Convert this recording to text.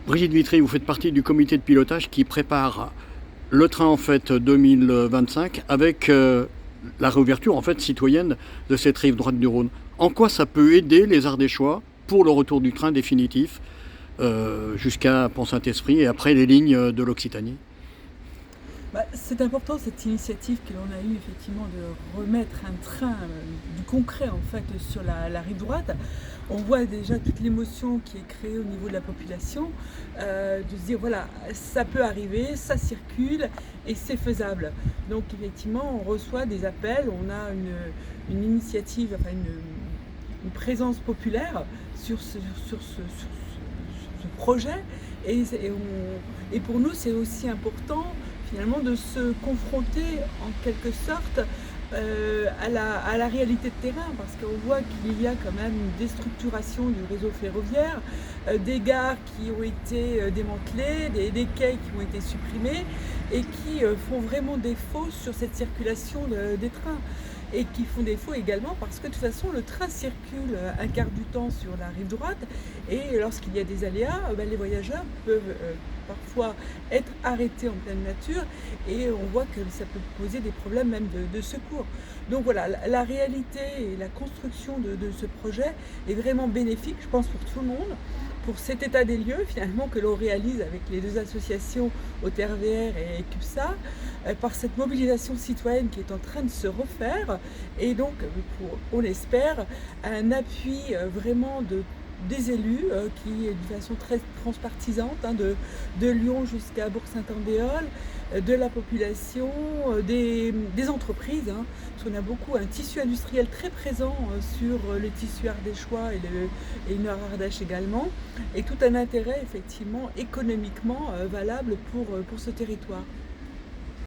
Brigitte Vitry, vous faites partie du comité de pilotage qui prépare le train en fait 2025 avec la réouverture en fait citoyenne de cette rive droite du Rhône. En quoi ça peut aider les Ardéchois pour le retour du train définitif jusqu'à Pont-Saint-Esprit et après les lignes de l'Occitanie? C'est important cette initiative que l'on a eue effectivement de remettre un train du concret en fait sur la rive droite. On voit déjà toute l'émotion qui est créée au niveau de la population, de se dire voilà, ça peut arriver, ça circule et c'est faisable. Donc effectivement, on reçoit des appels, on a une initiative, enfin une présence populaire sur ce projet et pour nous c'est aussi important finalement de se confronter en quelque sorte à la réalité de terrain, parce qu'on voit qu'il y a quand même une déstructuration du réseau ferroviaire, des gares qui ont été démantelées, des quais qui ont été supprimés et qui font vraiment défaut sur cette circulation des trains. Et qui font défaut également parce que de toute façon le train circule un quart du temps sur la rive droite et lorsqu'il y a des aléas, les voyageurs peuvent parfois être arrêtés en pleine nature et on voit que ça peut poser des problèmes même de secours. Donc voilà, la réalité et la construction de ce projet est vraiment bénéfique, je pense, pour tout le monde, pour cet état des lieux finalement que l'on réalise avec les deux associations OTRVR et CUPSA, par cette mobilisation citoyenne qui est en train de se refaire et donc on l'espère un appui vraiment des élus qui, de façon très transpartisante, de Lyon jusqu'à Bourg-Saint-Andéol, de la population, des entreprises, parce qu'on a beaucoup un tissu industriel très présent sur le tissu ardéchois et le Nord Ardèche également, et tout un intérêt effectivement économiquement valable pour ce territoire.